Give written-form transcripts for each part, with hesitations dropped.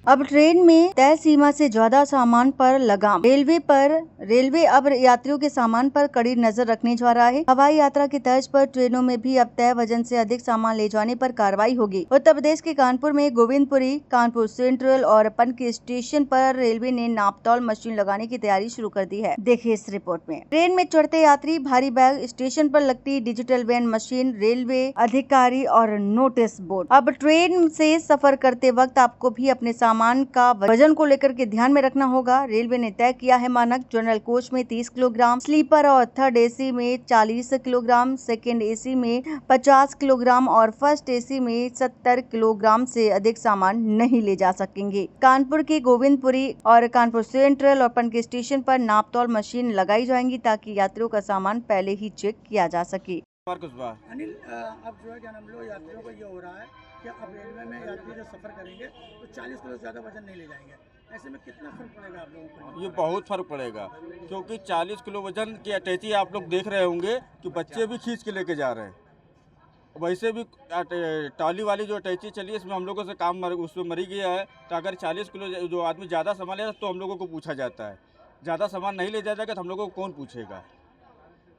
अब ट्रेन में तय सीमा से ज्यादा सामान पर लगाम। रेलवे अब यात्रियों के सामान पर कड़ी नजर रखने जा रहा है। हवाई यात्रा की तर्ज पर ट्रेनों में भी अब तय वजन से अधिक सामान ले जाने पर कार्रवाई होगी। उत्तर प्रदेश के कानपुर में गोविंदपुरी, कानपुर सेंट्रल और पनकी स्टेशन पर रेलवे ने नापतौल मशीन लगाने की तैयारी शुरू कर दी है। देखिए इस रिपोर्ट में। ट्रेन में चढ़ते यात्री, भारी बैग, स्टेशन पर लगती डिजिटल वैन मशीन, रेलवे अधिकारी और नोटिस बोर्ड। अब ट्रेन से सफर करते वक्त आपको भी अपने सामान का वजन को लेकर के ध्यान में रखना होगा। रेलवे ने तय किया है मानक। जनरल कोच में 30 किलोग्राम, स्लीपर और थर्ड एसी में 40 किलोग्राम, सेकंड एसी में 50 किलोग्राम और फर्स्ट एसी में 70 किलोग्राम से अधिक सामान नहीं ले जा सकेंगे। कानपुर के गोविंदपुरी और कानपुर सेंट्रल और पनकी स्टेशन पर नापतौल मशीन लगाई जाएंगी ताकि यात्रियों का सामान पहले ही चेक किया जा सके। अनिल, अब जो है क्या नाम लो यात्रियों को ये हो रहा है कि अब रेलवे में यात्री जब सफ़र करेंगे तो 40 किलो से ज़्यादा वजन नहीं ले जाएंगे। ऐसे में कितना फर्क पड़ेगा आप लोगों को? ये बहुत फर्क पड़ेगा, क्योंकि 40 किलो वजन की अटैची आप लोग देख रहे होंगे कि बच्चे भी खींच के लेके जा रहे हैं। वैसे भी ट्रॉली वाली जो अटैची चली है इसमें हम लोगों से काम उसमें मरी गया है। तो अगर 40 किलो जो आदमी ज़्यादा सामान ले तो हम लोगों को पूछा जाता है, ज़्यादा सामान नहीं ले जाएगा तो हम लोगों को कौन पूछेगा।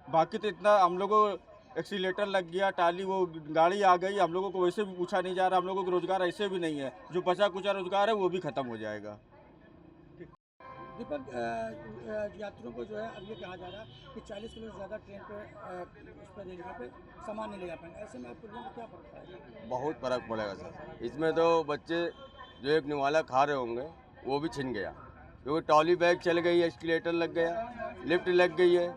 बाकी तो इतना हम लोगों एक्सीलेटर लग गया, टाली वो गाड़ी आ गई, हम लोगों को वैसे भी पूछा नहीं जा रहा। हम लोगों को रोजगार ऐसे भी नहीं है, जो बचा कुचा रोजगार है वो भी खत्म हो जाएगा। दीपक, यात्रियों को जो है अब ये कहा जा रहा है कि 40 किलो से ज़्यादा ट्रेन पे उस पर रेलवे पे सामान नहीं ले जा पाएंगे। ऐसे में आपको क्या फर्क पड़ेगा? बहुत फ़र्क पड़ेगा सर। इसमें तो बच्चे जो एक निवाला खा रहे होंगे वो भी छिन गया, क्योंकि ट्रॉली बैग चल गई है, एस्केलेटर लग गया, लिफ्ट लग गई है,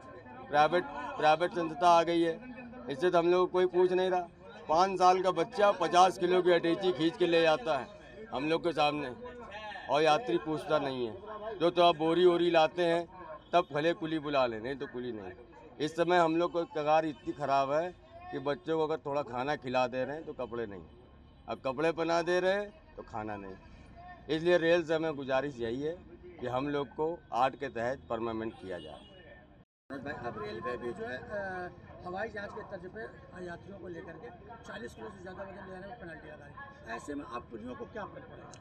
प्राइवेट संस्था आ गई है। इससे तो हम लोग कोई पूछ नहीं रहा। 5 साल का बच्चा 50 किलो की अटैची खींच के ले जाता है हम लोग के सामने, और यात्री पूछता नहीं है। तो आप बोरी लाते हैं तब भले कुली बुला लें, नहीं तो कुली नहीं। इस समय हम लोग को कगार इतनी ख़राब है कि बच्चों को अगर थोड़ा खाना खिला दे रहे हैं तो कपड़े नहीं, अब कपड़े पहना दे रहे हैं तो खाना नहीं। इसलिए रेल से हमें गुजारिश यही है कि हम लोग को 8 के तहत परमानेंट किया जाए। भाई, अब रेलवे भी जो है हवाई जहाज के तर्ज पे यात्रियों को लेकर के 40 किलो से ज़्यादा वजन ले जाने में पेनल्टी लगा रही है। ऐसे में आप कुलियों को क्या फर्क पड़ेगा?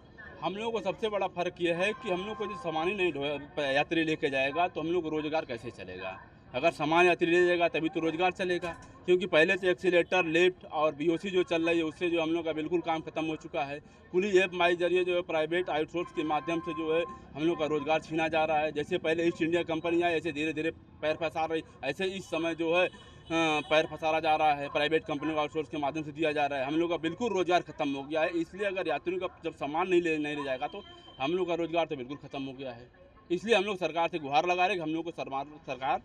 हम लोगों को सबसे बड़ा फ़र्क ये है कि हम लोग को जो सामान ही नहीं यात्री लेके जाएगा तो हम लोग को रोज़गार कैसे चलेगा। अगर सामान यात्री ले जाएगा तभी तो रोज़गार चलेगा, क्योंकि पहले तो एक्सीलेटर, लिफ्ट और बीओसी जो चल रही है उससे जो हम लोग का बिल्कुल काम खत्म हो चुका है। पूरी ऐप माई जरिए जो है प्राइवेट आउटसोर्स के माध्यम से जो है हम लोग का रोज़गार छीना जा रहा है। जैसे पहले ईस्ट इंडिया कंपनी आई, ऐसे धीरे धीरे पैर फंसा रही, ऐसे इस समय जो है पैर फंसाया जा रहा है, प्राइवेट कंपनियों का आउटसोर्स के माध्यम से दिया जा रहा है। हम लोग का बिल्कुल रोज़गार खत्म हो गया है। इसलिए अगर यात्रियों का जब सामान नहीं ले जाएगा तो हम लोग का रोज़गार तो बिल्कुल खत्म हो गया है। इसलिए हम लोग सरकार से गुहार लगा रहे हैं कि हम लोग को सरकार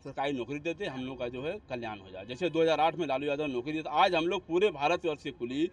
सरकारी नौकरी देते, हम लोग का जो है कल्याण हो जाए। जैसे 2008 में लालू यादव नौकरी देते, आज हम लोग पूरे भारतवर्ष के कुली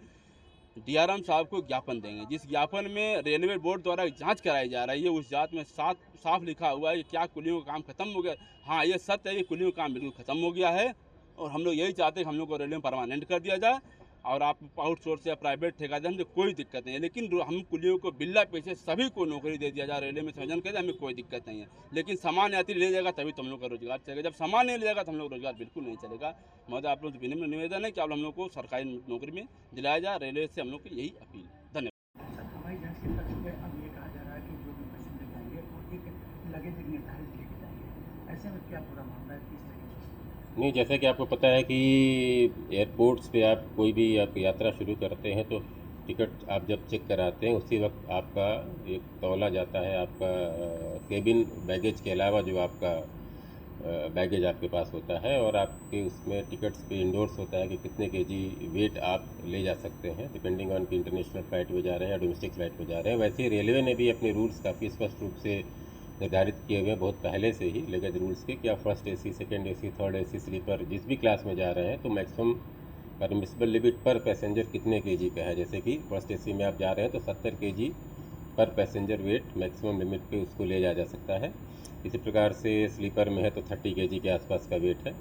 डीआरएम साहब को ज्ञापन देंगे, जिस ज्ञापन में रेलवे बोर्ड द्वारा जांच कराई जा रही है। उस जांच में साफ लिखा हुआ है कि क्या कुलियों का काम खत्म हो गया। हाँ, ये सत्य है कि कुलियों का काम बिल्कुल खत्म हो गया है, और हम लोग यही चाहते हैं कि हम लोग को रेलवे में परमानेंट कर दिया जाए, और आप आउटसोर्स या प्राइवेट ठेकेदार से कोई दिक्कत नहीं है। लेकिन हम कुलियों को बिल्ला पैसे सभी को नौकरी दे दिया जाए रेलवे में, संयोजन कर, हमें कोई दिक्कत नहीं है। लेकिन सामान यात्री ले जाएगा तभी तो हम लोग का रोजगार चलेगा। जब सामान नहीं ले जाएगा तो हम लोग रोजगार बिल्कुल नहीं चलेगा। महोदय, आप लोग से विनम्र निवेदन है कि आप हम लोग को सरकारी नौकरी में दिलाया जाए। रेलवे से हम लोग की यही अपील। धन्यवाद। हवाई जहाज के तर्ज पे अब ये कहा जा रहा है कि जो भी पैसेंजर जाएंगे वो एक लगेज निर्धारित लेके जाएंगे। ऐसे में क्या पूरा मामला है, किस तरीके से? नहीं, जैसे कि आपको पता है कि एयरपोर्ट्स पे आप कोई भी आप यात्रा शुरू करते हैं तो टिकट आप जब चेक कराते हैं उसी वक्त आपका एक तौला जाता है। आपका केबिन बैगेज के अलावा जो आपका बैगेज आपके पास होता है, और आपके उसमें टिकट्स पे इंडोर्स होता है कि कितने केजी वेट आप ले जा सकते हैं, डिपेंडिंग ऑन कि इंटरनेशनल फ़्लाइट में जा रहे हैं या डोमेस्टिक फ़्लाइट में जा रहे हैं। वैसे ही रेलवे ने भी अपने रूल्स काफ़ी स्पष्ट रूप से निर्धारित किए हुए हैं बहुत पहले से ही लगेज रूल्स के, कि आप first AC, second AC, third AC, sleeper जिस भी क्लास में जा रहे हैं तो मैक्सिमम परमिसिबल लिमिट पर पैसेंजर कितने केजी का है। जैसे कि फर्स्ट एसी में आप जा रहे हैं तो 70 केजी पर पैसेंजर वेट मैक्सिमम लिमिट पे उसको ले जा सकता है। इसी प्रकार से स्लीपर में है तो 30 केजी के आसपास का वेट है।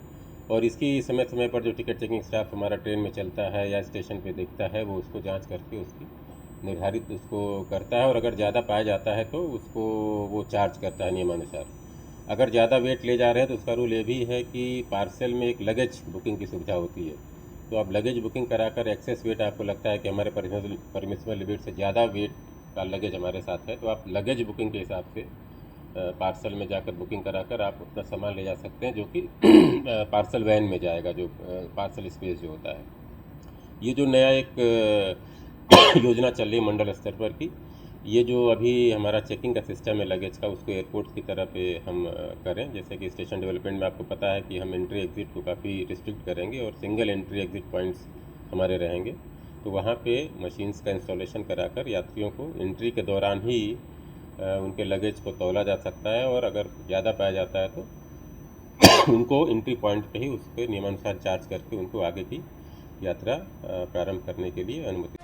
और इसकी समय समय पर जो टिकट चेकिंग स्टाफ हमारा ट्रेन में चलता है या स्टेशन पे देखता है, वो उसको जांच करके उसकी निर्धारित उसको करता है, और अगर ज़्यादा पाया जाता है तो उसको वो चार्ज करता है नियमानुसार। अगर ज़्यादा वेट ले जा रहे हैं तो उसका रूल ये भी है कि पार्सल में एक लगेज बुकिंग की सुविधा होती है, तो आप लगेज बुकिंग कराकर एक्सेस वेट आपको लगता है कि हमारे परमिसिबल लिमिट से ज़्यादा वेट का लगेज हमारे साथ है, तो आप लगेज बुकिंग के हिसाब से पार्सल में जाकर बुकिंग कराकर आप अपना सामान ले जा सकते हैं, जो कि पार्सल वैन में जाएगा, जो पार्सल स्पेस जो होता है। ये जो नया एक योजना चल रही है मंडल स्तर पर की, ये जो अभी हमारा चेकिंग का सिस्टम है लगेज का, उसको एयरपोर्ट की तरफ हम करें। जैसे कि स्टेशन डेवलपमेंट में आपको पता है कि हम एंट्री एग्ज़िट को काफ़ी रिस्ट्रिक्ट करेंगे और सिंगल एंट्री एग्ज़िट पॉइंट्स हमारे रहेंगे। तो वहाँ पे मशीन्स का इंस्टॉलेशन कराकर यात्रियों को एंट्री के दौरान ही उनके लगेज को तौला जा सकता है, और अगर ज़्यादा पाया जाता है तो उनको एंट्री पॉइंट पे ही उस पर नियमानुसार चार्ज करके उनको आगे की यात्रा प्रारंभ करने के लिए अनुमति